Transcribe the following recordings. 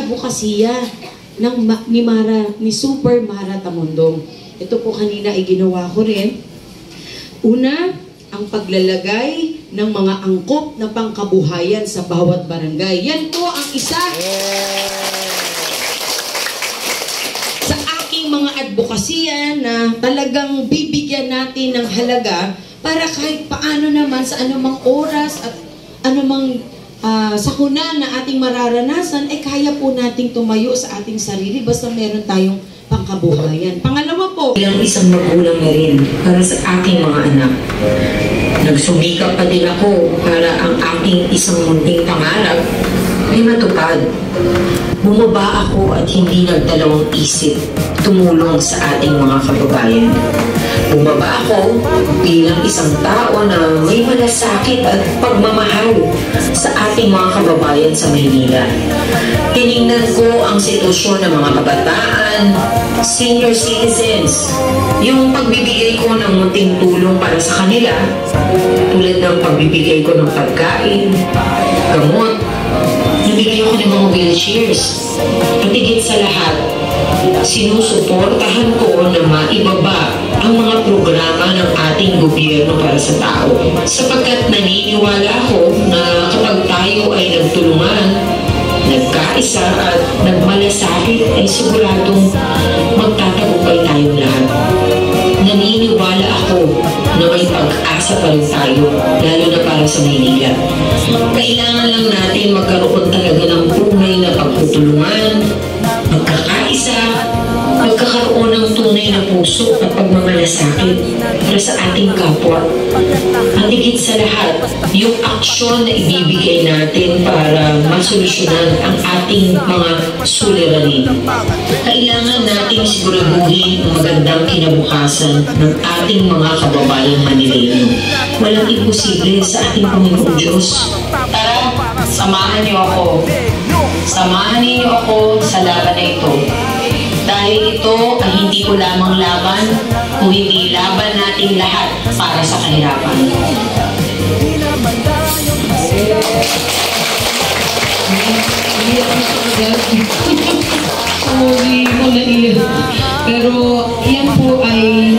advokasya ni Super Mara Tamundong. Ito po kanina ay ginawa ko rin. Una, ang paglalagay ng mga angkop na pangkabuhayan sa bawat barangay. Yan po ang isa sa aking mga advokasya na talagang bibigyan natin ng halaga para kahit paano naman sa anumang oras at anumang sakuna na ating mararanasan, ay kaya po nating tumayo sa ating sarili basta meron tayong pangkabuhayan. Pangalawa po, bilang isang magulang na rin para sa aking mga anak. Nagsumikap pa din ako para ang aking isang munting pangarap ay matupad. Bumaba ako at hindi nagdalawang isip tumulong sa ating mga kababayan. Bumaba ako bilang isang tao na may malasakit at pagmamahal sa ating mga kababayan sa Maynila. Tinignan ko ang sitwasyon ng mga kabataan, senior citizens, yung pagbibigay ko ng munting tulong para sa kanila, tulad ng pagbibigay ko ng pagkain, gamot, nabigay ako ng mga wheelchairs. At higit sa lahat, sinusuportahan ko na maibaba ang mga programa ng ating gobyerno para sa tao. Sapagkat naniniwala ako na kapag tayo ay nagtulungan, nagkaisa at nagmalasakit, ay siguradong magtatagumpay tayong lahat. Naniniwala ako na may pag-asa pa rin tayo, lalo na para sa Maynila. Kailangan lang natin magkaroon talaga ng tunay na pagtutulungan, magkakaisa, magkakaroon ng tunay na puso at pagmamalasakit para sa ating kapwa. At higit sa lahat, yung aksyon na ibibigay natin para masolusyonan ang ating mga suliranin. Kailangan natin siguraduhin ang magandang kinabukasan ng ating mga kababayang Manileño. Walang imposible sa ating Panginoong Diyos. Tara, samahan niyo ako. Samahan niyo ako sa laban na ito. Dahil ito ay hindi ko lamang laban, kung hindi laban nating lahat para sa kahirapan. Pero yan po ay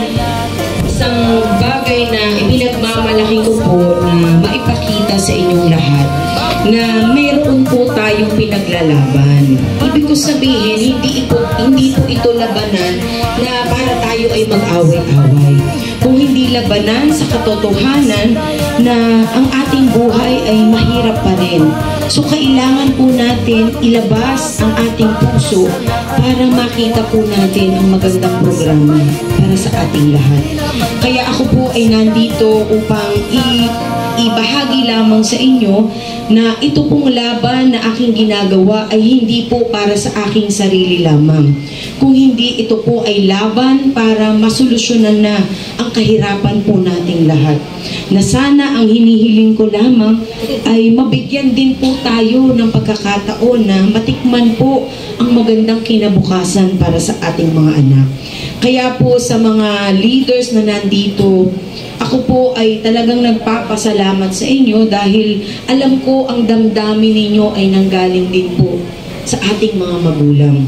isang bagay na ipinagmamalaki ko po na maipakita sa inyong lahat na meron po tayong pinaglalaban. Ibig ko sabihin, hindi po ito labanan na para tayo ay mag-away-away. Kung hindi labanan sa katotohanan na ang ating buhay ay mahirap pa rin. So kailangan po natin ilabas ang ating puso para makita po natin ang magandang programa para sa ating lahat. Kaya ako po ay nandito upang ibahagi lamang sa inyo na ito pong laban na aking ginagawa ay hindi po para sa aking sarili lamang. Kung hindi, ito po ay laban para masolusyonan na ang kahirapan po nating lahat. Na sana ang hinihiling ko lamang ay mabigyan din po tayo ng pagkakataon na matikman po ang magandang kinabukasan para sa ating mga anak. Kaya po sa mga leaders na nandito, ako po ay talagang nagpapasalamat sa inyo dahil alam ko ang damdamin ninyo ay nanggaling din po sa ating mga magulang.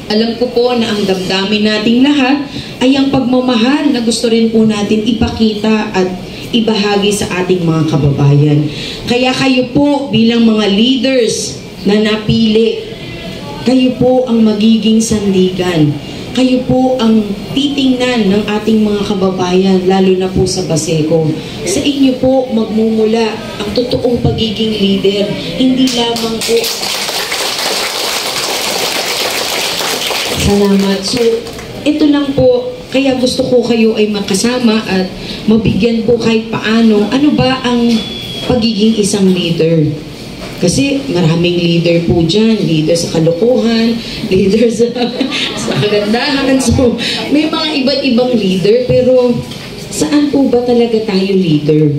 Alam ko po na ang damdamin nating lahat ay ang pagmamahal na gusto rin po natin ipakita at ibahagi sa ating mga kababayan. Kaya kayo po bilang mga leaders na napili, kayo po ang magiging sandigan. Kayo po ang titingnan ng ating mga kababayan, lalo na po sa Baseco. Sa inyo po magmumula ang totoong pagiging leader. Hindi lamang po. Salamat. So, ito lang po. Kaya gusto ko kayo ay makasama at mabigyan po kahit paano. Ano ba ang pagiging isang leader? Kasi maraming leader po dyan. Leader sa kalokohan, leader sa kagandahan. So, may mga iba't ibang leader. Pero, saan po ba talaga tayo leader?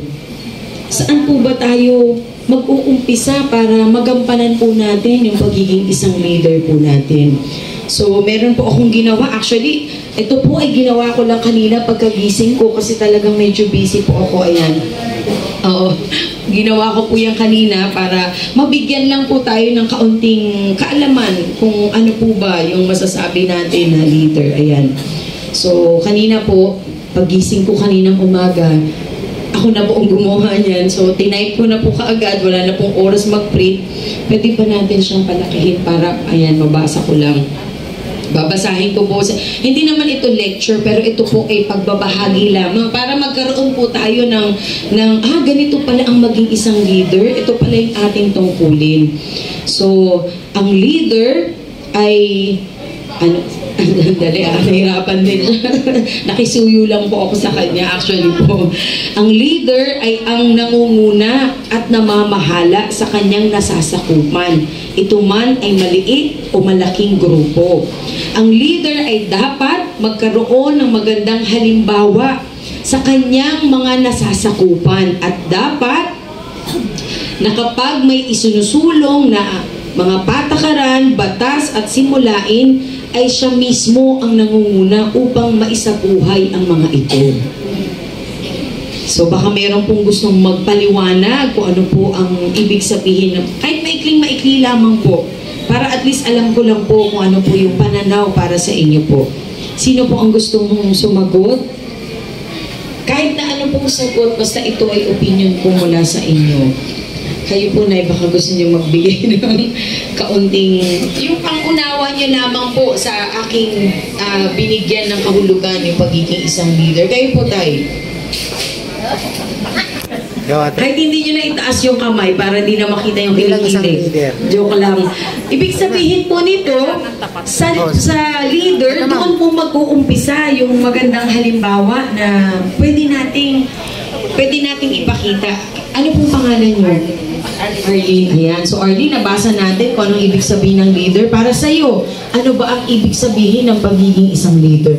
Saan po ba tayo mag-uumpisa para magampanan po natin yung pagiging isang leader po natin? So, meron po akong ginawa. Actually, ito po ay ginawa ko lang kanina pagkagising ko kasi talagang medyo busy po ako. Ayan. Oo, ginawa ko po yan kanina para mabigyan lang po tayo ng kaunting kaalaman kung ano po ba yung masasabi natin na leader. Ayan. So, kanina po, pagising ko kaninang umaga, ako na po ang gumawa niyan. So, tinype ko na po kaagad, wala na pong oras mag-print. Pwede pa natin siyang palakihin para, ayan, mabasa ko lang. Babasahin ko po. Hindi naman ito lecture, pero ito po ay pagbabahagi lamang para magkaroon po tayo ng ganito pala ang maging isang leader. Ito pala yung ating tungkulin. So, ang leader ay dali nahirapan din. Nakisuyo lang po ako sa kanya actually po. Ang leader ay ang nangunguna at namamahala sa kanyang nasasakupan. Ito man ay maliit o malaking grupo. Ang leader ay dapat magkaroon ng magandang halimbawa sa kanyang mga nasasakupan at dapat na kapag may isinusulong na mga patakaran, batas at simulain ay siya mismo ang nangunguna upang maisabuhay ang mga ito. So baka meron pong gustong magpaliwanag kung ano po ang ibig sabihin. Kahit maikling-maikli lamang po. Para at least alam ko lang po kung ano po yung pananaw para sa inyo po. Sino po ang gustong sumagot? Kahit na ano pong sagot, basta ito ay opinion po mula sa inyo. Kayo po na baka gusto niyo magbigay ng kaunting, yung pangunawa niyo lamang po sa aking binigyan ng kahulugan yung pagiging isang leader. Kayo po tayo. Kahit hindi nyo na itaas yung kamay para hindi na makita yung kinikilig. Joke lang. Ibig sabihin po nito, sa leader, doon po mag-uumpisa yung magandang halimbawa na pwede nating ipakita. Ano pong pangalan nyo? Arlene. Ayan. So Arlene, nabasa natin kung anong ibig sabihin ng leader. Para sa'yo, ano ba ang ibig sabihin ng pagiging isang leader?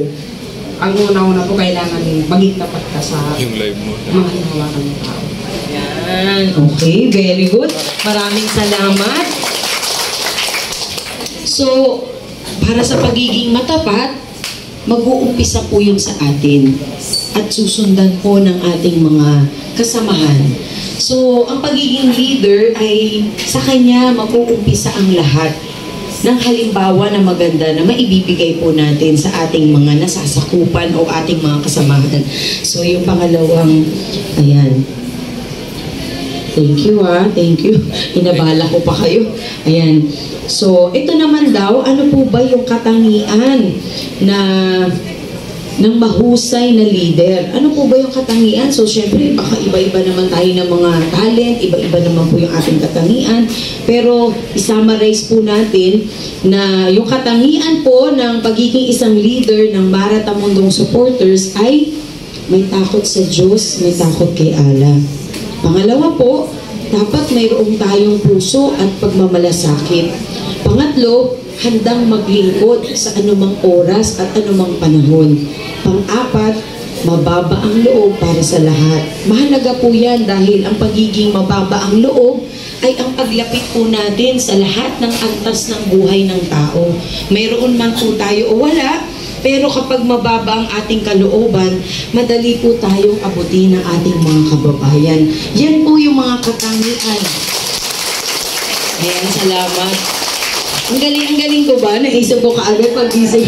Ang una-una po kailangan maging tapat ka sa mga hinahawakan ng tao. Ayan. Okay, very good. Maraming salamat. So, para sa pagiging matapat, mag-uumpisa po yun sa atin at susundan po ng ating mga kasamahan. So, ang pagiging leader ay sa kanya mag-uumpisa ang lahat ng halimbawa na maganda na maibibigay po natin sa ating mga nasasakupan o ating mga kasamahan. So, yung pangalawang, ayan. Thank you thank you. Inabala ko pa kayo. Ayan. So, ito naman daw, ano po ba yung katangian ng mahusay na leader? Ano po ba yung katangian? So, syempre, baka iba-iba naman tayo ng mga talent, iba-iba naman po yung ating katangian. Pero, isummarize po natin na yung katangian po ng pagiging isang leader ng Mara Tamundong supporters ay may takot sa Diyos, may takot kay Allah. Pangalawa po, dapat mayroong tayong puso at pagmamalasakit. Pangatlo, handang maglingkod sa anumang oras at anumang panahon. Pang-apat, mababa ang loob para sa lahat. Mahalaga po yan dahil ang pagiging mababa ang loob ay ang paglapit po natin sa lahat ng antas ng buhay ng tao. Mayroon man po tayo o wala, pero kapag mababa ang ating kalooban, madali po tayong abutin ng ating mga kababayan. Yan po yung mga katangian. Ayan, salamat. Ang galing ko ba? Naisip ko kaagad pag-isip.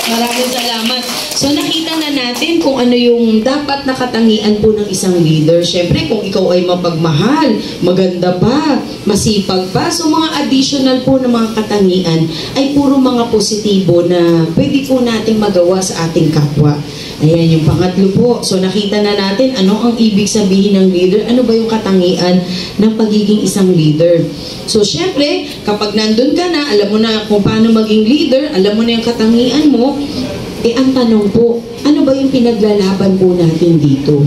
Maraming salamat. So nakita na natin kung ano yung dapat na katangian po ng isang leader. Siyempre, kung ikaw ay mapagmahal, maganda pa, masipag pa. So mga additional po ng mga katangian ay puro mga positibo na pwede po nating magawa sa ating kapwa. Ayan yung pangatlo po. So nakita na natin ano ang ibig sabihin ng leader. Ano ba yung katangian ng pagiging isang leader. So syempre, kapag nandun ka na, alam mo na kung paano maging leader, alam mo na yung katangian mo, ang tanong po, ano ba yung pinaglalaban po natin dito?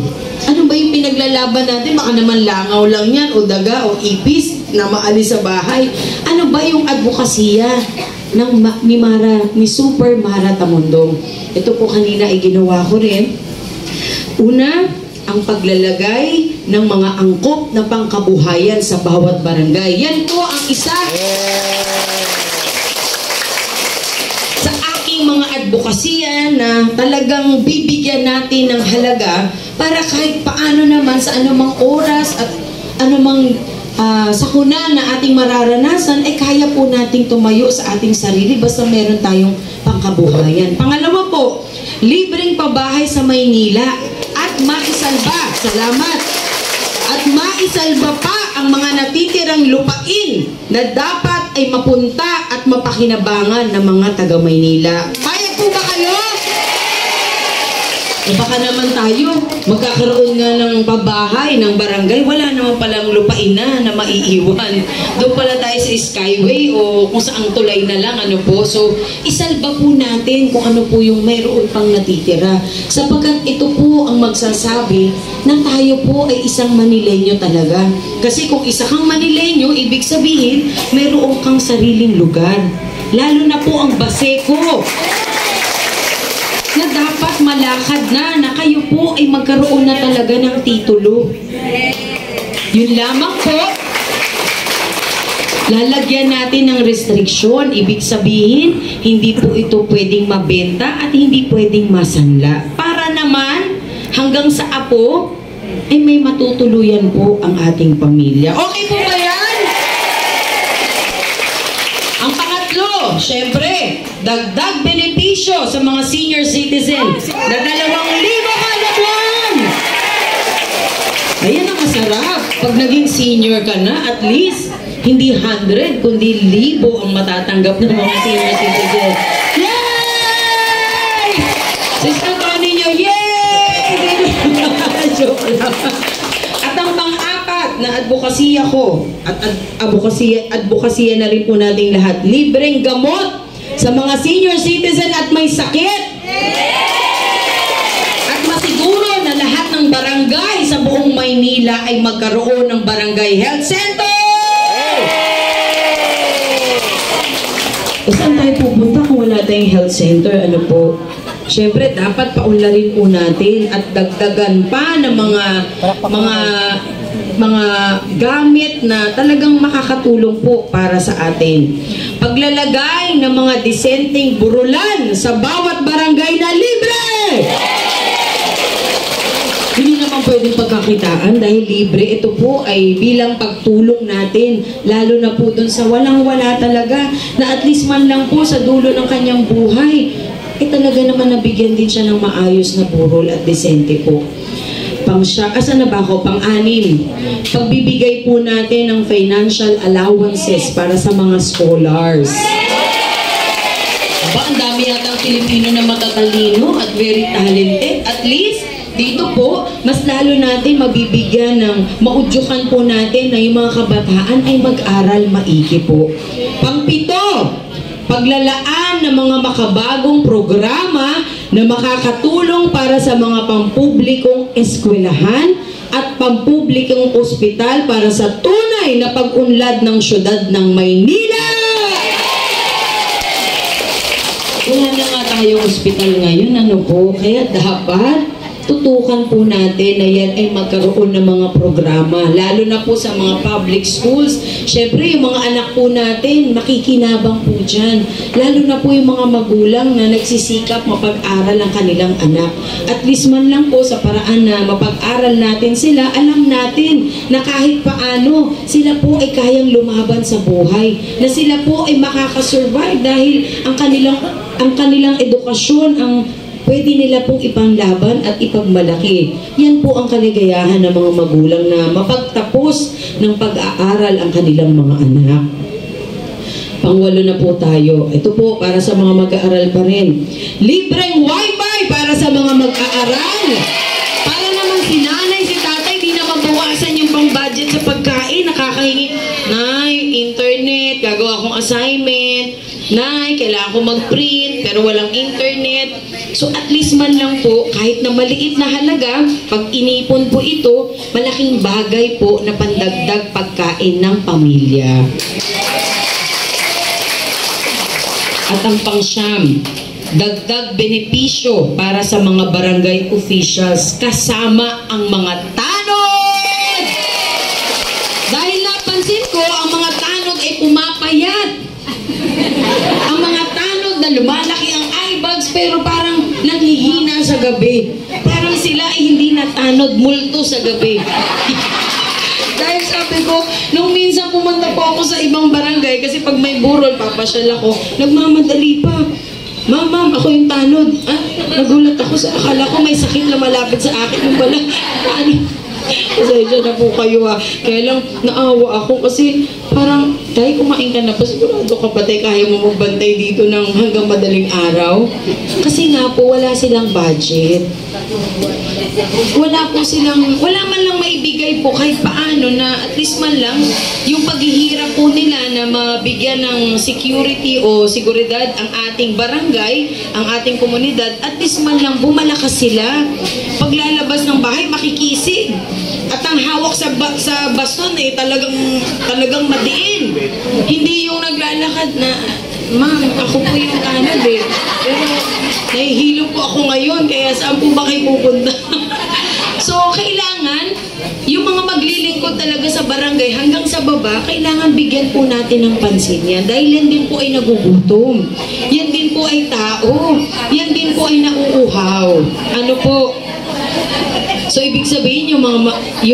Ano ba yung pinaglalaban natin? Baka naman langaw lang yan, o daga, o ipis na maalis sa bahay. Ano ba yung advokasya ni Super Mara Tamundong? Ito po kanina ay ginawa ko rin. Una, ang paglalagay ng mga angkop na pangkabuhayan sa bawat barangay. Yan po ang isa sa aking tayong mga advokasya na talagang bibigyan natin ng halaga para kahit paano naman sa anumang oras at anumang sakuna na ating mararanasan, ay kaya po nating tumayo sa ating sarili basta meron tayong pangkabuhayan. Pangalawa po, libreng pabahay sa Maynila at maisalba, salamat, at maisalba pa ang mga natitirang lupain na dapat ay mapunta at mapakinabangan ng mga taga Maynila. Kaya po ba kayo? E baka naman tayo magkakaroon nga ng pabahay ng barangay, wala naman palang lupain na maiiwan. Doon pala tayo sa Skyway o kung saang tulay na lang, ano po. So, isalba po natin kung ano po yung mayroon pang natitira. Sapagkat ito po ang magsasabi na tayo po ay isang Manileño talaga. Kasi kung isa kang Manileño, ibig sabihin, mayroon kang sariling lugar. Lalo na po ang Baseco, na dapat malakad na kayo po ay magkaroon na talaga ng titulo. Yun lamang po, lalagyan natin ng restriksyon. Ibig sabihin, hindi po ito pwedeng mabenta at hindi pwedeng masanla. Para naman, hanggang sa apo, ay may matutuluyan po ang ating pamilya. Okay po ba yan? Ang pangatlo, syempre, dagdag benepisyo sa mga senior citizen na 2,000 kada buwan. Ayan ang masarap. Pag naging senior ka na, at least, hindi 100, kundi 1,000 ang matatanggap ng mga senior citizen. Yay! Sister Tony nyo, yay! Joke lang. At ang pang-apat na advokasya ko, at advokasya na rin po nating lahat, libreng gamot sa mga senior citizen at may sakit. At masiguro na lahat ng barangay sa buong Maynila ay magkaroon ng barangay health center. Saan tayo pupunta kung wala tayong health center? Ano po? Siyempre, dapat paunlarin po natin at dagdagan pa ng mga gamit na talagang makakatulong po para sa atin. Paglalagay ng mga disenteng burulan sa bawat barangay na libre! Hindi naman pwedeng pagkakitaan dahil libre. Ito po ay bilang pagtulong natin, lalo na po dun sa walang-wala talaga, na at least man lang po sa dulo ng kanyang buhay, talaga naman nabigyan din siya ng maayos na burol at desente po. Asan na ba ako? Pang-anim, pagbibigay po natin ng financial allowances para sa mga scholars. Aba, ang dami yata ang Pilipino na matatalino at very talented. At least, dito po, mas lalo natin mabibigyan ng maudyukan po natin na yung mga kabataan ay mag-aral maigi po. Pang-pito, paglalaan ng mga makabagong programa na makakatulong para sa mga pampublikong eskwelahan at pampublikong ospital para sa tunay na pag-unlad ng syudad ng Maynila. Wala na nga tayong ospital ngayon, ano po? Kaya dapat tutukan po natin na yan ay magkaroon ng mga programa, lalo na po sa mga public schools. Syempre, yung mga anak po natin, makikinabang po dyan. Lalo na po yung mga magulang na nagsisikap mapag-aral ang kanilang anak. At least man lang po sa paraan na mapag-aral natin sila, alam natin na kahit paano, sila po ay kayang lumaban sa buhay. Na sila po ay makakasurvive dahil ang kanilang edukasyon ang pwede nila pong ipanglaban at ipagmalaki. Yan po ang kaligayahan ng mga magulang na mapagtapos ng pag-aaral ang kanilang mga anak. Pangwalo na po tayo. Ito po para sa mga mag-aaral pa rin. Libreng wifi para sa mga mag-aaral. Para naman si nanay, si tatay, di naman buwasan yung pang-budget sa pagkain. Nakakahingi, Nay, internet, gagawa akong assignment. Nay, kailangan ko mag-print, pero walang internet. So at least man lang po, kahit na maliit na halaga, pag inipon po ito, malaking bagay po na pandagdag pagkain ng pamilya. At ang pangsyam, dagdag benepisyo para sa mga barangay officials kasama ang mga tanod. Dahil napansin ko, ang mga tanod ay pumapayat. Ang mga tanod na lumalaki ang eyebrow pero parang nanghihina sa gabi. Parang sila ay hindi natanod, multo sa gabi. Dahil sabi ko, nung minsan pumunta po ako sa ibang barangay, kasi pag may burol, papasyal ako, nagmamadali pa. Ma'am, ako yung tanod. Nagulat ako sa akala ko may sakit na malapit sa akin. Yung pala, pasensya na po kayo Kaya lang, naawa ako kasi parang, dahil kumain ka na, pasigurado ka ba tayo kaya mo magbantay dito ng hanggang madaling araw? Kasi nga po, wala silang budget. Wala man lang maibigay po kahit paano na at least man lang yung paghihirap po nila na mabigyan ng security o seguridad ang ating barangay, ang ating komunidad, at least man lang bumalakas sila. Paglalabas ng bahay, makikisig. At ang hawak sa baston talagang madiin. Hindi yung naglalakad na, ma'am, ako po yung tanod pero nahihilo po ako ngayon, kaya saan po ba kayo pupunta? So, kailangan, yung mga maglilingkod talaga sa barangay hanggang sa baba, kailangan bigyan po natin ng pansin yan. Dahil yan din po ay nagugutom. Yan din po ay tao. Yan din po ay nauuhaw. Ano po? So, ibig sabihin, yung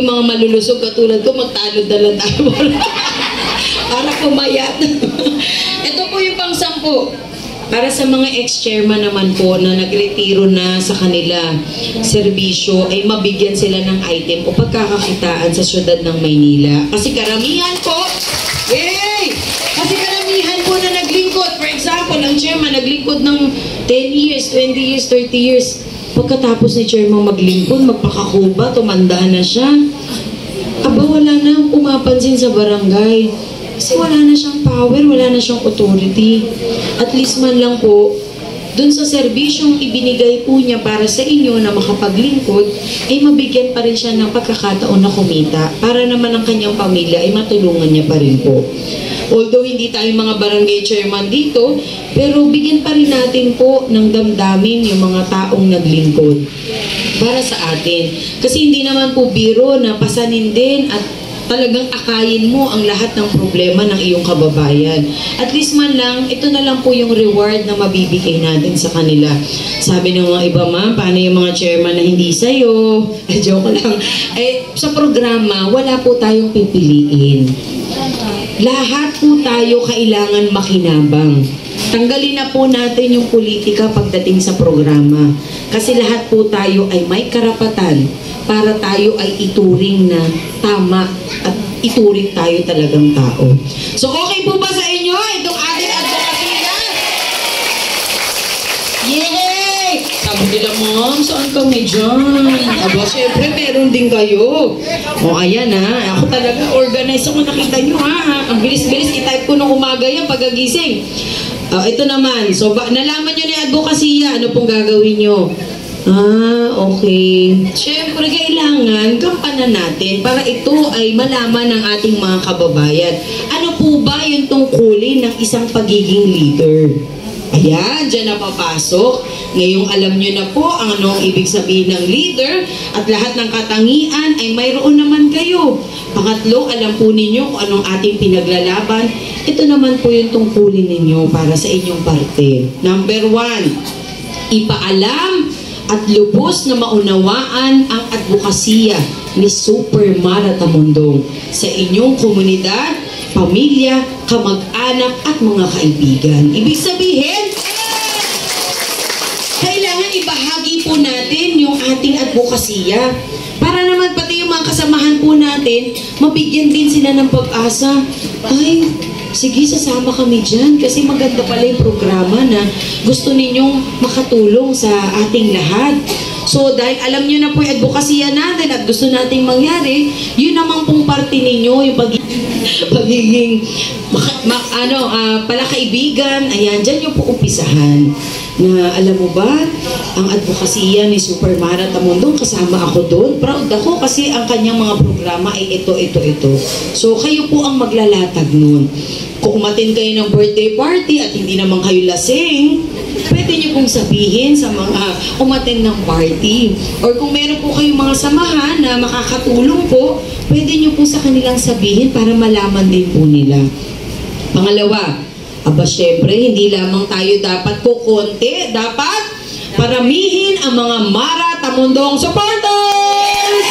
mga malulusog katulad ko, magtanod na lang tayo. Para kumayat. Ito po yung pang-sampu. Para sa mga ex-chairman naman po na nagretiro na sa kanila serbisyo, ay mabigyan sila ng item o pagkakakitaan sa syudad ng Maynila. Kasi karamihan po, Kasi karamihan po na naglingkod. For example, ang chairman naglingkod ng 10 years, 20 years, 30 years. Pagkatapos ni chairman maglingkod, magpakakuba, tumandaan na siya. Aba, wala na pumapansin sa barangay. Kasi wala na siyang power, wala na siyang authority. At least man lang po, dun sa serbisyong ibinigay po niya para sa inyo na makapaglingkod, ay mabigyan pa rin siya ng pagkakataon na kumita para naman ang kanyang pamilya ay matulungan niya pa rin po. Although hindi tayo mga barangay chairman dito, pero bigyan pa rin natin po ng damdamin yung mga taong naglingkod para sa atin. Kasi hindi naman po biro na pasanin din at talagang akayin mo ang lahat ng problema ng iyong kababayan. At least man lang, ito na lang po yung reward na mabibigay natin sa kanila. Sabi ng mga iba, ma'am, paano yung mga chairman na hindi sa'yo? Joke lang. Sa programa, wala po tayong pipiliin. Lahat po tayo kailangan makinabang. Tanggalin na po natin yung politika pagdating sa programa. Kasi lahat po tayo ay may karapatan para tayo ay ituring na tama at ituring tayo talagang tao. So okay po ba sa inyo itong ating advokasya? Yay! Sabi nila, ma'am, saan kami dyan? Aba, syempre meron din kayo. O ayan ako talaga organize ako, nakita nyo ang bilis-bilis, i-type ko nung umaga yan pagagising. Ito naman, so nalaman nyo ni advokasya, ano pong gagawin nyo? Okay. Siyempre, kailangan gampanan natin para ito ay malaman ng ating mga kababayan. Ano po ba yung tungkulin ng isang pagiging leader? Ayan, dyan na papasok. Ngayong alam nyo na po ang anong ibig sabihin ng leader at lahat ng katangian ay mayroon naman kayo. Pangatlo, alam po ninyo kung anong ating pinaglalaban. Ito naman po yung tungkulin ninyo para sa inyong parte. Number 1, ipaalam at lubos na maunawaan ang advokasya ni Super Mara Tamundong sa inyong komunidad, pamilya, kamag-anak at mga kaibigan. Ibig sabihin, kailangan ibahagi po natin yung ating advokasya para naman pati yung mga kasamahan po natin, mabigyan din sila ng pag-asa. Ay, sige, sasama kami dyan kasi maganda pala yung programa na gusto ninyong makatulong sa ating lahat. So, dahil alam nyo na po yung advokasya natin at gusto nating mangyari, yun naman pong parte ninyo, yung pagiging palakaibigan, ayan, dyan yung po umpisahan. Na alam mo ba, ang advokasya ni Super Mara Tamundong, kasama ako doon. Proud ako kasi ang kanyang mga programa ay ito. So, kayo po ang maglalatag nun. Kung umatin kayo ng birthday party at hindi naman kayo lasing, pwede nyo pong sabihin sa mga umatin ng party. Or kung meron po kayong mga samahan na makakatulong po, pwede nyo po sa kanilang sabihin para malaman din po nila. Pangalawa, Aba, syempre, hindi lamang tayo dapat kukonti, dapat paramihin ang mga Mara Tamundong supporters!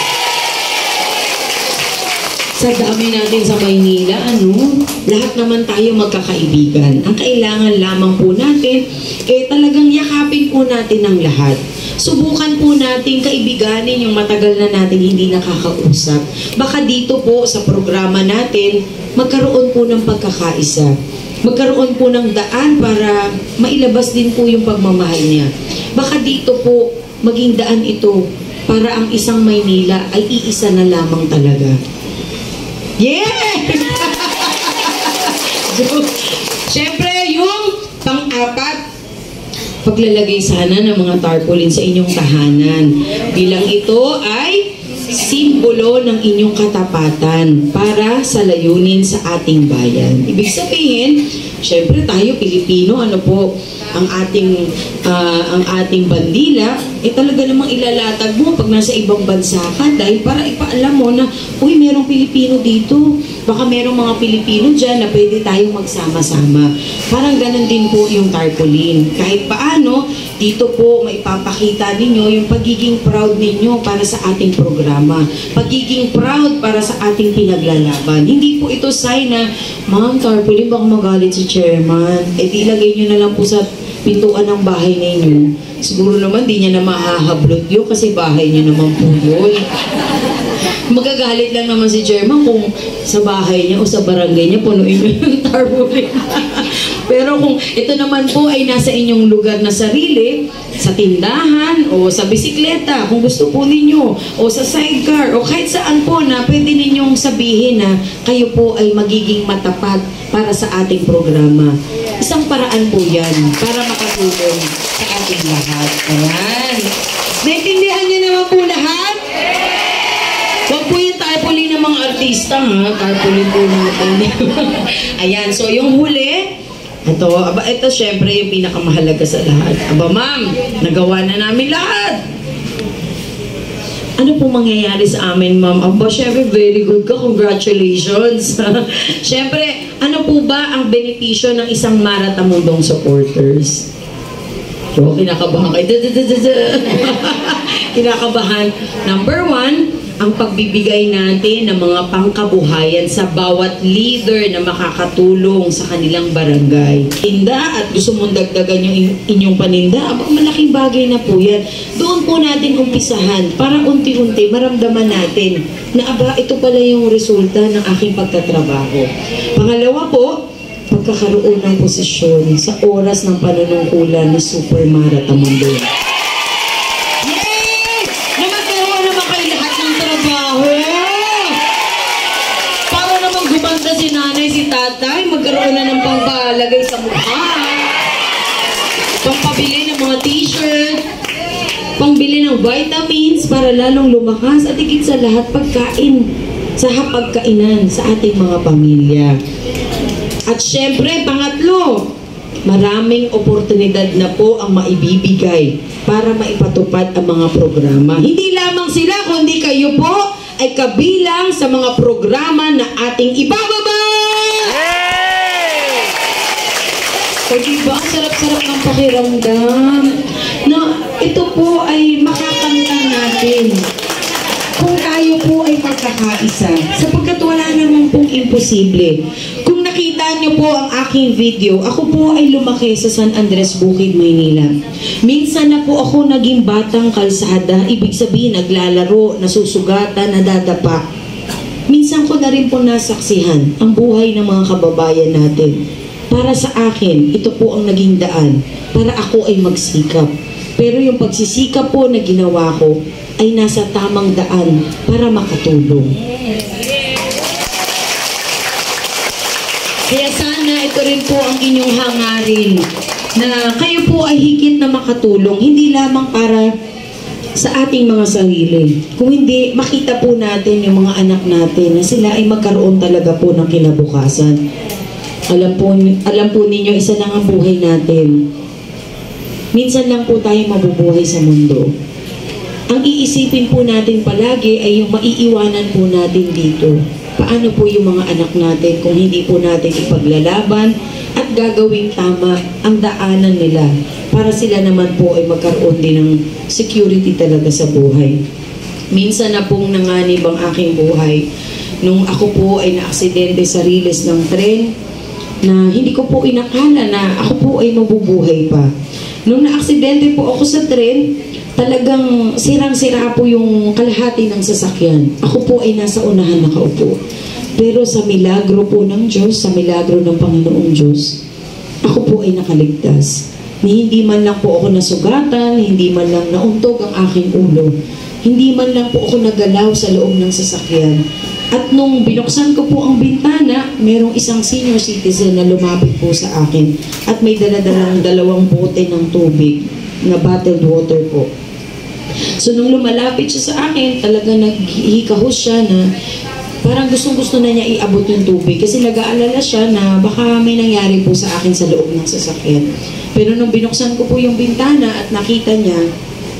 Sa dami natin sa Maynila, lahat naman tayo magkakaibigan. Ang kailangan lamang po natin, talagang yakapin po natin ang lahat. Subukan po natin kaibiganin yung matagal na natin hindi nakakausap. Baka dito po sa programa natin, magkaroon po ng pagkakaisa. Magkaroon po ng daan para mailabas din po yung pagmamahal niya. Baka dito po maging daan ito para ang isang Maynila ay iisa na lamang talaga. Yeah! Siyempre, yung pang-apat, paglalagay sana ng mga tarpaulin sa inyong tahanan. Bilang ito ay simbolo ng inyong katapatan para sa layunin sa ating bayan. Ibig sabihin, syempre tayo Pilipino, ang ating bandila, talaga namang ilalatag mo pag nasa ibang bansa ka dahil para ipaalam mo na, uy, merong Pilipino dito. Baka merong mga Pilipino dyan na pwede tayong magsama-sama. Parang ganun din po yung tarpaulin. Kahit paano, dito po maipapakita ninyo yung pagiging proud ninyo para sa ating programa. Pagiging proud para sa ating pinaglalaban. Hindi po ito sign na, ma'am, tarpaulin, baka magalit si chairman. Di lagay nyo na lang po sa pintuan ng bahay ninyo. Siguro naman di niya na mahahablot yun kasi bahay niya naman po yun. Magagalit lang naman si chairman kung sa bahay niya o sa barangay niya punuin niyo yung tarpaulin. Pero kung ito naman po ay nasa inyong lugar na sarili, sa tindahan o sa bisikleta, kung gusto po ninyo, o sa sidecar, o kahit saan po na pwede ninyong sabihin na kayo po ay magiging matapat para sa ating programa. Isang paraan po yan para makatulong sa ating lahat. Ayan. Naintindihan niyo naman po lahat? Huwag po yung tarpaulin ng mga artista, ha? Tarpaulin po natin. Ayan, so yung huli, ito syempre yung pinakamahalaga sa lahat. Aba, ma'am, nagawa na namin lahat. Ano po mangyayari sa amin, ma'am? Aba, syempre, very good ka. Congratulations. Syempre, ano po ba ang benepisyo ng isang Mara Tamundong supporters? So, kinakabahan kayo. Kinakabahan. Number 1, ang pagbibigay natin ng mga pangkabuhayan sa bawat leader na makakatulong sa kanilang barangay. Tinda at gusto mong dagdagan yung inyong paninda, malaking bagay na po yan. Doon po natin umpisahan para unti-unti maramdaman natin na ito pala yung resulta ng aking pagtatrabaho. Pangalawa po, pagkakaroon ng posisyon sa oras ng panunungkulan ni Super Mara Tamundong. Si nanay, si tatay, magkaroon na ng pangpalagay sa mukha, pangpabili ng mga t-shirt, pangbili ng vitamins para lalong lumakas at higit sa lahat pagkain sa hapagkainan sa ating mga pamilya. At syempre, pangatlo, maraming oportunidad na po ang maibibigay para maipatupad ang mga programa. Hindi lamang sila, kundi kayo po ay kabilang sa mga programa na ating ibababa! O diba, ang sarap-sarap ng pakiramdam na ito po ay makakanta natin kung tayo po ay magkakaisa, sapagkat wala naman pong imposible. Kung nakita niyo po ang aking video, ako po ay lumaki sa San Andres, Bukid, Maynila. Minsan na po ako naging batang kalsada, ibig sabihin naglalaro, nasusugatan, nadadapa. Minsan ko na rin po nasaksihan ang buhay ng mga kababayan natin. Para sa akin, ito po ang naging daan para ako ay magsikap. Pero yung pagsisikap po na ginawa ko ay nasa tamang daan para makatulong. Kaya sana ito rin po ang inyong hangarin na kayo po ay higit na makatulong, hindi lamang para sa ating mga sarili. Kung hindi, makita po natin yung mga anak natin na sila ay magkaroon talaga po ng kinabukasan. Alam po ninyo, isa lang ang buhay natin. Minsan lang po tayo mabubuhay sa mundo. Ang iisipin po natin palagi ay yung maiiwanan po natin dito. Paano po yung mga anak natin kung hindi po natin ipaglalaban at gagawing tama ang daanan nila para sila naman po ay magkaroon din ng security talaga sa buhay. Minsan na pong nanganib ang aking buhay nung ako po ay naaksidente sa riles ng tren na hindi ko po inakala na ako po ay mabubuhay pa. Nung naaksidente po ako sa tren, talagang sirang-sira po yung kalahati ng sasakyan. Ako po ay nasa unahan nakaupo. Pero sa milagro po ng Diyos, sa milagro ng Panginoong Diyos, ako po ay nakaligtas. Hindi man lang po ako nasugatan, hindi man lang nauntog ang aking ulo. Hindi man lang po ako nagalaw sa loob ng sasakyan. At nung binuksan ko po ang bintana, merong isang senior citizen na lumapit po sa akin at may daladalang 2 bote ng tubig na bottled water po. So nung lumalapit siya sa akin, talaga naghihikahos siya na parang gustong-gusto na niya iabot yung tubig kasi nag-aalala siya na baka may nangyari po sa akin sa loob ng sasakyan. Pero nung binuksan ko po yung bintana at nakita niya,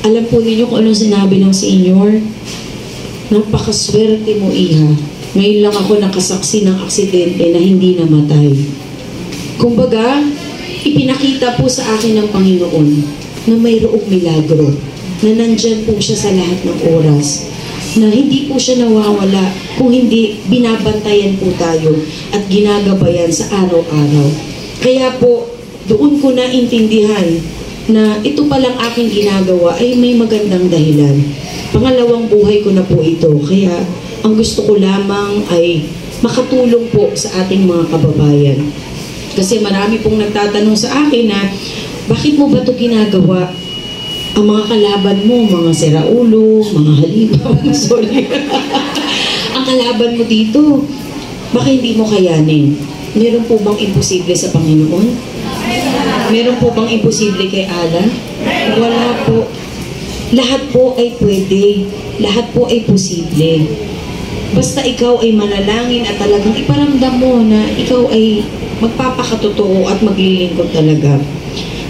alam po ninyo kung anong sinabi ng senior? Napakaswerte mo, Iha. Ngayon lang ako nakasaksi ng aksidente na hindi namatay. Kumbaga, ipinakita po sa akin ng Panginoon na mayroong milagro, na nandyan po siya sa lahat ng oras, na hindi po siya nawawala kung hindi binabantayan po tayo at ginagabayan sa araw-araw. Kaya po, doon ko naintindihan na ito palang aking ginagawa ay may magandang dahilan. Pangalawang buhay ko na po ito. Kaya ang gusto ko lamang ay makatulong po sa ating mga kababayan. Kasi marami pong nagtatanong sa akin na bakit mo ba ito ginagawa? Ang mga kalaban mo, mga siraulo, mga halimaw, sorry. Ang kalaban mo dito, baka hindi mo kayanin. Meron po bang imposible sa Panginoon? Meron po bang imposible kay Allah? Wala po. Lahat po ay pwede. Lahat po ay posible. Basta ikaw ay manalangin at talagang iparamdam mo na ikaw ay magpapakatotoo at maglilingkod talaga.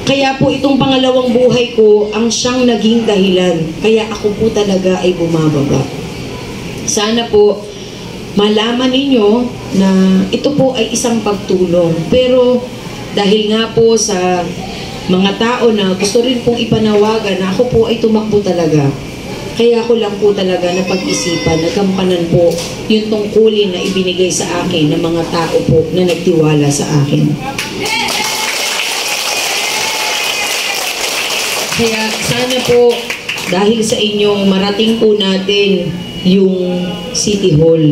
Kaya po itong pangalawang buhay ko ang siyang naging dahilan. Kaya ako po talaga ay bumababa. Sana po malaman ninyo na ito po ay isang pagtulong. Pero dahil nga po sa mga tao na gusto rin pong ipanawagan na ako po ay tumakbo talaga. Kaya ko lang po talaga na pag-isipan, nagkampanan po yung tungkulin na ibinigay sa akin ng mga tao po na nagtiwala sa akin. Kaya sana po, dahil sa inyong marating po natin yung City Hall.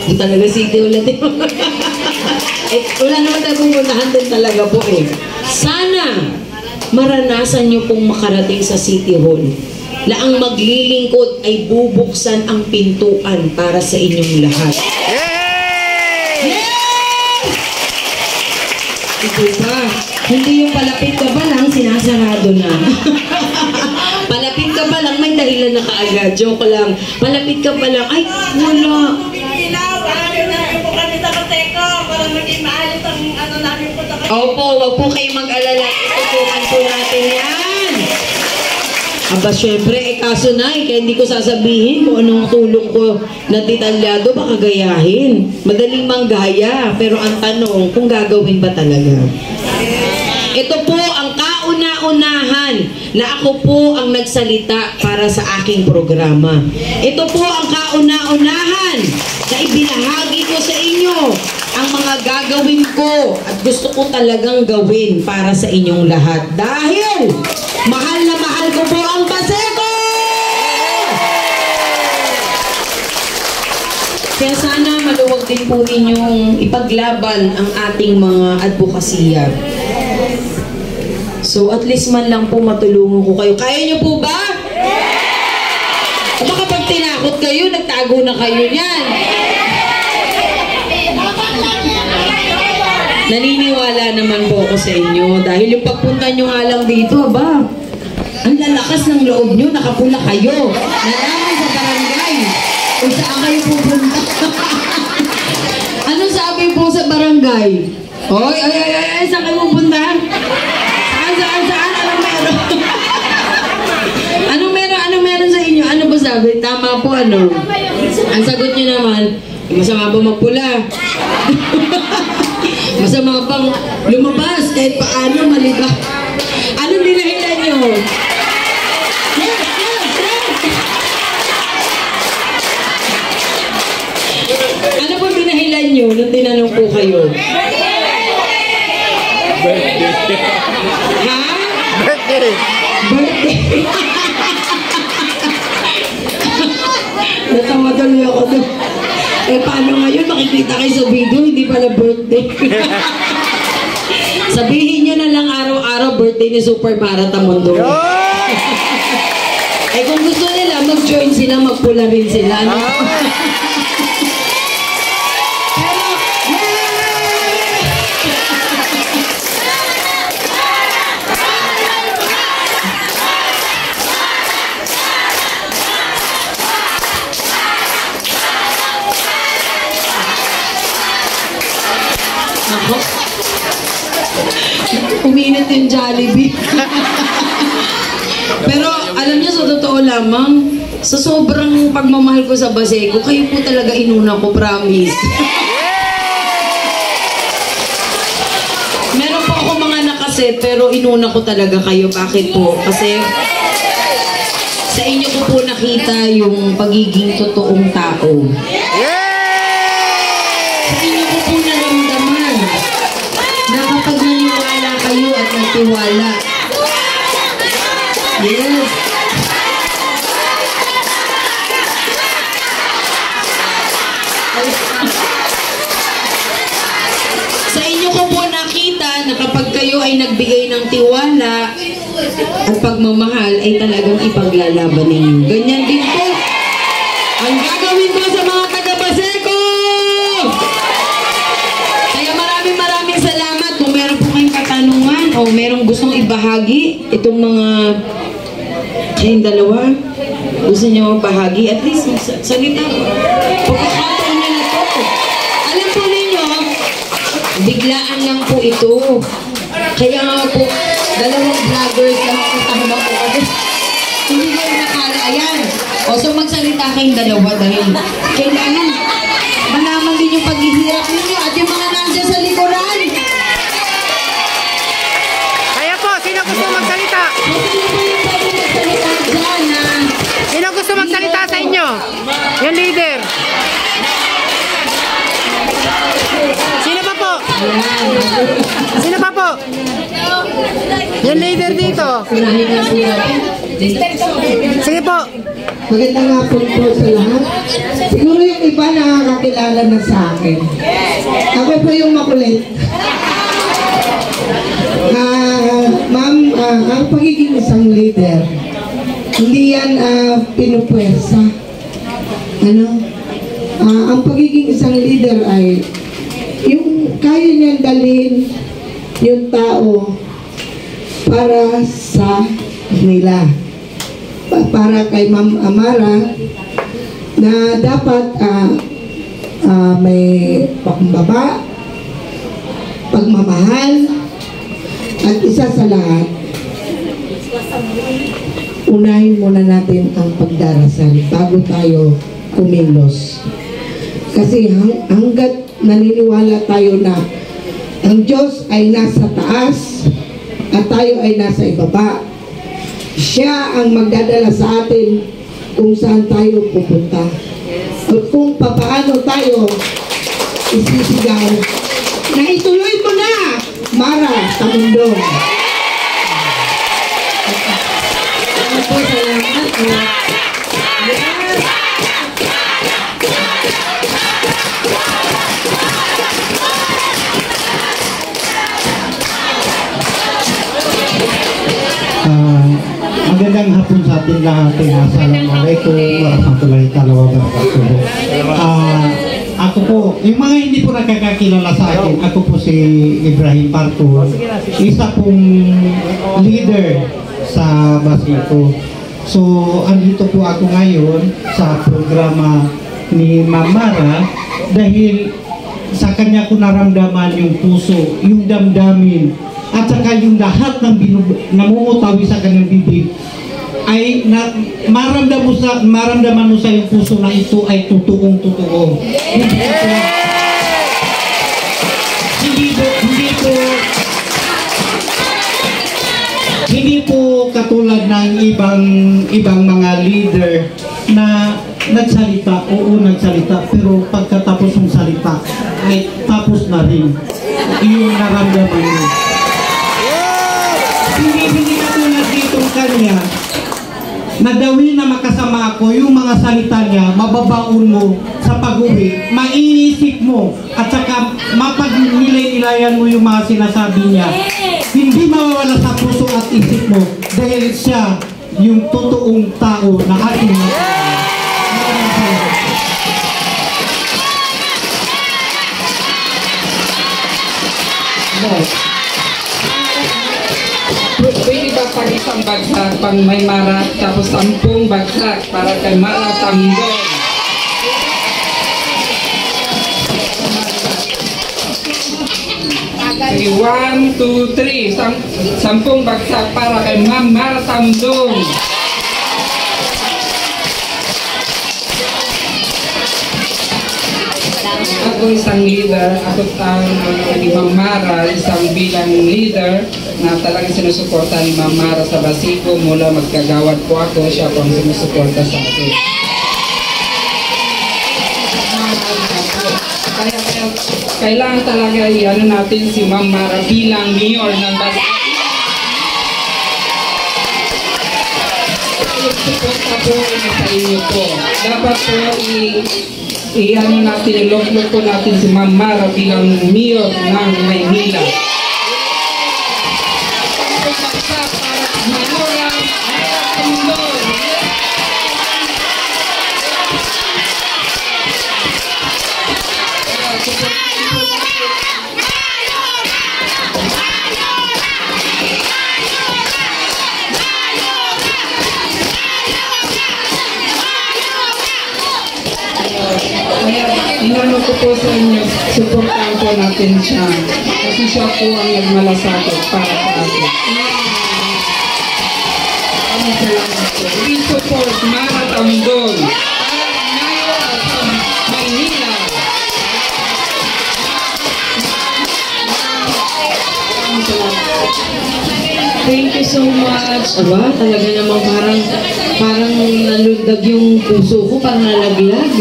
Yung talaga City Hall natin. Wala naman tayo pumuntahan din talaga po eh. Sana maranasan nyo pong makarating sa City Hall. Laang maglilingkod ay bubuksan ang pintuan para sa inyong lahat. Yes! Ito pa. Hindi yung palapit ka pa lang, sinasarado na. Palapit ka pa lang, may dahilan na kaagad. Joke lang. Palapit ka pa lang, ay, wala. Opo, wag po kayong mag-alala. Itutukan po natin yan. Aba, syempre, kaso na kaya hindi ko sasabihin kung anong tulong ko na detalyado, baka gayahin. Madaling manggaya, pero ang tanong, kung gagawin ba talaga? Ito po ang kauna-unahan na ako po ang nagsalita para sa aking programa. Ito po ang kauna-unahan na ibinahagi ko sa inyo ang mga gagawin ko at gusto ko talagang gawin para sa inyong lahat. Dahil mahal na mahal ko po ang Paseco! Kaya sana maluwag din po ninyong ipaglaban ang ating mga advokasya. So at least man lang po matulungan ko kayo. Kaya niyo po ba? O baka pag tinakot kayo, nagtago na kayo niyan. Naniniwala naman po ako sa inyo dahil yung pagpunta nyo nga lang dito, ba? Ang lalakas ng loob nyo, nakapula kayo. Nalaman sa barangay kung saan kayo pupunta. Ano sabi po sa barangay? Oy, saan kayo pupunta? Saan? Anong meron? Anong meron sa inyo? Ano ba sabi? Tama po, ano? Ang sagot nyo naman, masama ba magpula? Masama bang lumabas kahit paano maliba? Anong dinahilan nyo? Yes, yes, yes! Ano po dinahilan nyo nung tinanong po kayo? Ha? Birthday! Birthday! Natawa tuloy ako doon. Eh, paano ngayon? Makikita kayo sa video, hindi pala birthday. Sabihin nyo na lang araw-araw birthday ni Super Marata Mundo. Eh, kung gusto nila, mag-join sila, magpula rin sila. No? Pero, ako, uminit yung Jollibee. Pero alam niyo, sa totoo lamang, sa sobrang pagmamahal ko sa Baseco, kayo po talaga inuna ko, promise. Meron po ako mga nakaset, pero inuna ko talaga kayo. Bakit po? Kasi sa inyo ko po nakita yung pagiging totoong tao. Sa inyo ko po naramdaman na kapag naniwala kayo at nagtiwala. Yes. Sa inyo ko po nakita na kapag kayo ay nagbigay ng tiwala at pagmamahal ay talagang ipaglalaban ninyo. Ganyan din po ang gagawin ko sa mga taga-Baseco! Kaya maraming salamat. Kung meron po kayong katanungan o merong gustong ibahagi, itong mga kayong dalawa, gusto niyo magbahagi, at least salita po. Pagkakataon niyo na to. Alam po ninyo, biglaan lang po ito. Kaya nga po, dalawang vloggers lang ang kasama po kasi hindi ko nakala. Ayan. O, so magsalita kayong dalawa dahil kailangan malaman din yung paghihirap ninyo at yung mga nandiyan sa likuran. Kaya po, sino gusto magsalita? Sino po yung pwede magsalita dyan na Sino gusto magsalita sa inyo? Yung leader. Sino pa po? Sino pa po? Yung leader dito. unahin na po natin? Sige po. Magandang hapon po sa lahat. Siguro yung iba nakakakilala na sa akin. Ako po yung makulit. Ma'am, ang pagiging isang leader, hindi yan pinupwersa. Ang pagiging isang leader ay yung kaya niyang dalhin yung tao para sa nila. Para kay Ma'am Amara na dapat may pakumbaba, pagmamahal, at isa sa lahat, unahin muna natin ang pagdarasal bago tayo kumilos. Kasi hanggat naniniwala tayo na ang Diyos ay nasa taas at tayo ay nasa ibaba, Siya ang magdadala sa atin kung saan tayo pupunta. At kung papaano tayo isisigaw na ituloy mo na, Mara Tamundong. Magandang hapon sa ating lahat. Assalamualaikum warahmatullahi wabarakatuh. Ako po, yung mga hindi po nakakakilala sa akin, ako po si Ibrahim Parto, isa pong leader sa Baseco. So, andito po ako ngayon sa programa ni Ma'am Mara dahil sa kanya ko naramdaman yung puso, yung damdamin, at saka yung lahat ng namumutawi sa kanyang bibig ay maramdaman mo sa yung puso na ito ay totoong-totoo. Si leader katulad ng ibang mga leader na nagsalita, nagsalita, pero pagkatapos ng salita, ay tapos na rin. Yung naramdaman mo. Hindi katulad ditong kanya, nadawi na makasama ako, yung mga salita niya, mababaon mo sa pag-uwi, maiisip mo, at saka mapag-nilay-nilayan mo yung mga sinasabi niya. Hindi mawawala sa puso at isip mo dahil siya yung totoong tao na ating Pwede ba pag isang bagsak, pang may Mara, tapos 10 bagsak para kay Mara Tamdon? Sige, 1, 2, 3, 10 bagsak para kay Ma'am Mara Tamdon. Ako isang leader, ako ni Ma'am Mara, isang bilang leader na talagang sinusuporta ni Ma'am Mara sa Basico. Mula magkagawad po ako, siya po ang sinusuporta sa akin. Kaya kailangan talaga i-ano natin si Ma'am Mara bilang mayor ng Basico. Suporta po sa inyo po. Dapat po i-ano natin, ilog-log po natin si Ma'am Mara bilang mayor ng Maynila. Inano ko po sa inyo, supportan po natin siya. Kasi siya po ang nagmalasakit para sa atin. Salamat po. We support Mara Tamdon. Mayor sa Maynila. Thank you so much. Aba, talaga namang parang nalundag yung puso ko, parang nalaglag.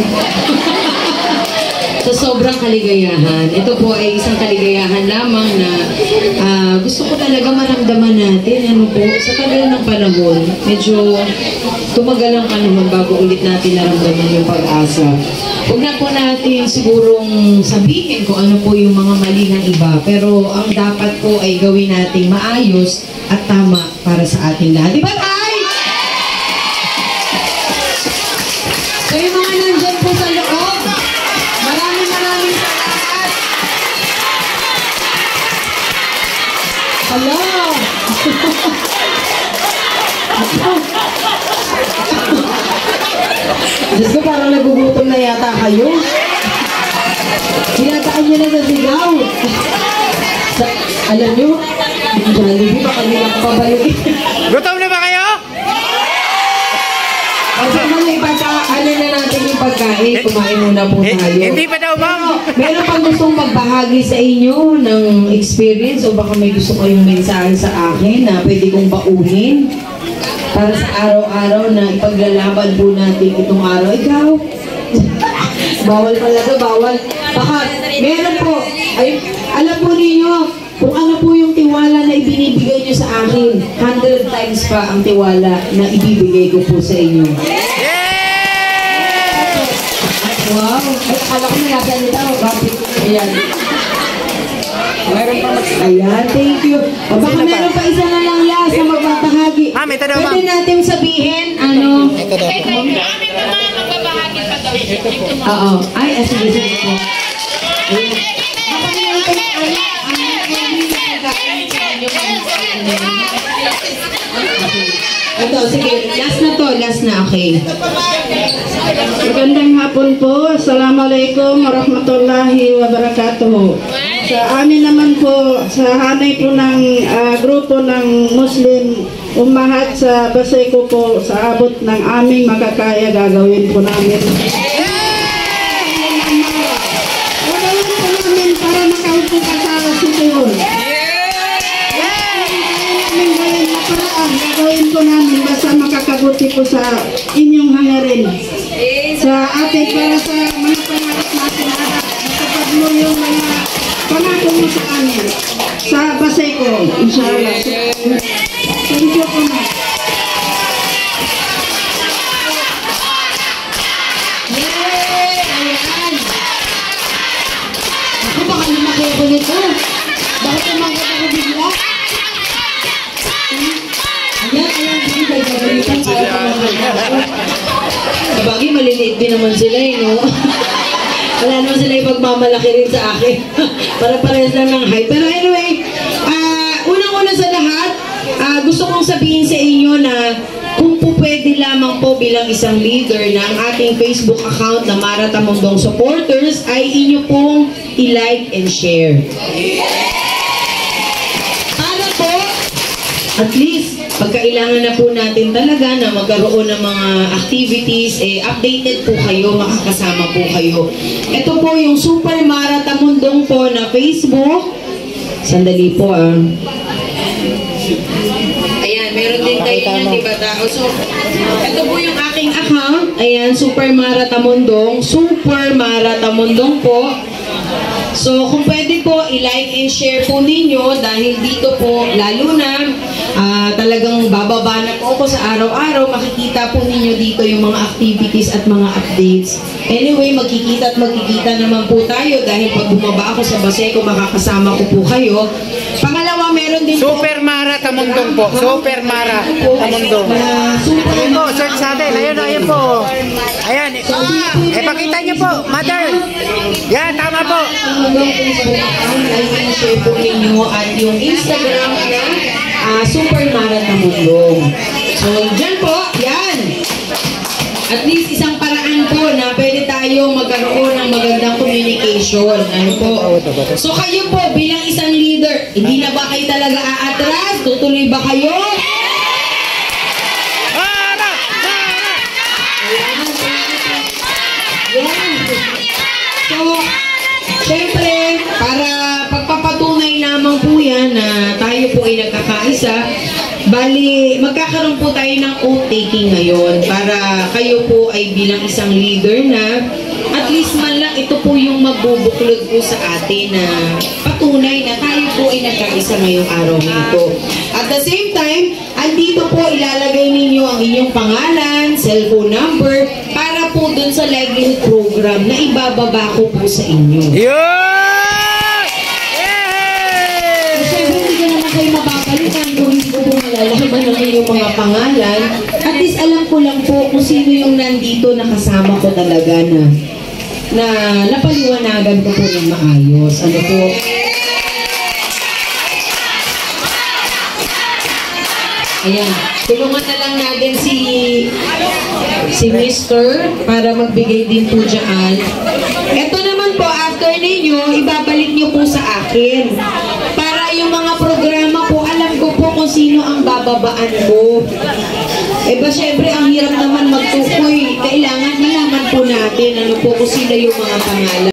Sa sobrang kaligayahan. Ito po ay isang kaligayahan lamang na gusto ko talaga maramdaman natin. Ano po, sa tagal ng panahon, medyo tumagal ang panahon bago ulit natin naramdaman yung pag-asa. Huwag na po natin sigurong sabihin kung ano po yung mga mali ng iba. Pero ang dapat po ay gawin natin maayos at tama para sa ating lahat. Di ba, Tay? So yung mga nandyan po sa loob, maraming salamat. Hello. Diyos ko, parang nagugutom na yata kayo. Hinataan nyo na sa sigaw. Alam nyo, Jollibee, baka nila kapabalik. Gutom na ba kayo? Kasi may ano na natin yung pagkain, kumain muna po tayo. Hindi pa daw, ma'am. Meron pang gustong magbahagi sa inyo ng experience o baka may gusto kayong mensahe sa akin na pwede kong baunin para sa araw-araw na ipaglalaban po natin itong araw. Ikaw? Bawal pala to, bawal. Baka meron po, ay, alam po ninyo, kung ano po yung tiwala na ibinibigay nyo sa akin, 100 times pa ang tiwala na ibibigay ko po sa inyo. Wow! Ay, akala ko na nasa nila. Ayan. Ayan, thank you. O baka meron pa isa na lang last na magbabahagi. Ma'am, ito daw, ma'am. Pwede natin sabihin, ano? Ito naman magbabahagi pa daw. Oo. Ay, sige, sige po. Ayan. Baka meron pa yung ito, sige. Last na, okay. Magandang hapon po. Assalamualaikum warahmatullahi wabarakatuh. Sa amin naman po, sa hanay po ng grupo ng Muslim Umahat sa Basico po, sa abot ng aming makakaya, gagawin po namin. Gagawin po namin para makaupo ka sa sityon. Gagawin namin ngayon na paraan. gagawin po namin basta makakabuti po sa inyong hangarin. Sa atin para sa mga pangarap natin anak, matupad mo yung mga pangako mo sa amin. Sa Baseco, inshallah. Thank you po na. Ako baka lumaki ako nito. Bakit umangkat ako bigla? Ayan, bigay gagalitan para kumangkat ako. Sabagay, maliliit din naman sila no? Wala naman sila ipagmamalaki rin sa akin. Para parehas lang ng height. Pero anyway, unang-una sa lahat, gusto kong sabihin sa inyo na kung po pwede lamang po bilang isang leader ng ating Facebook account na Mara Tamundong Supporters ay inyo pong i-like and share. Para po, at least, pagkailangan na po natin talaga na magkaroon ng mga activities, updated po kayo, makakasama po kayo. Ito po yung Super Mara Tamundong po na Facebook. Sandali po Ayan, meron din kayo yan, diba tao? So, ito po yung aking account. Ayan, Super Mara Tamundong. Super Mara Tamundong po. So, kung pwede po, i-like and share po ninyo dahil dito po, lalo na, talagang bababa na po ako sa araw-araw. Makikita po ninyo dito yung mga activities at mga updates. Anyway, magkikita at magkikita naman po tayo dahil pag bumaba ako sa Baseco, makakasama ko po kayo. Pangalawa, meron din Super Mara Tamundong po. Super Mara Tamundong. Ayun po, search natin. Ayun po. Ayan. Pakita niyo po, mother. Yan, tama po. I-share po ninyo at yung Instagram na Super Mara Tamundong. So, dyan po, yan. At least isang paraan po na pwede tayo magkaroon ng magandang communication. Ano po? So, kayo po bilang isang leader, hindi na ba kayo talaga aatras? Tutuloy ba kayo? So, syempre, para pagpapatunay lamang po yan na tayo po ay nagkakaisa, bali, magkakaroon po tayo ng oath-taking ngayon para kayo po ay bilang isang leader na at least man lang ito po yung magbubuklod po sa atin na patunay na tayo po ay nagkaisa ngayong araw nito. At the same time, andito po ilalagay ninyo ang inyong pangalan, cellphone number, para po dun sa livelihood program na ibababa ko po sa inyo. Kayo mapapalitan kung hindi ko po malalaman ng inyong mga pangalan. At least alam ko lang po kung sino yung nandito na kasama ko talaga na napaliwanagan ko po ng maayos. Ano po? Ayan. Tulungan na lang natin si Mr. para magbigay din po dyan. Ito naman po, after ninyo, ibabalik nyo po sa akin. Para yung mga programa po, alam ko po kung sino ang bababaan mo. Ba syempre, ang hirap naman magtukoy. Kailangan malaman po natin ano po kung sino yung mga pangalan.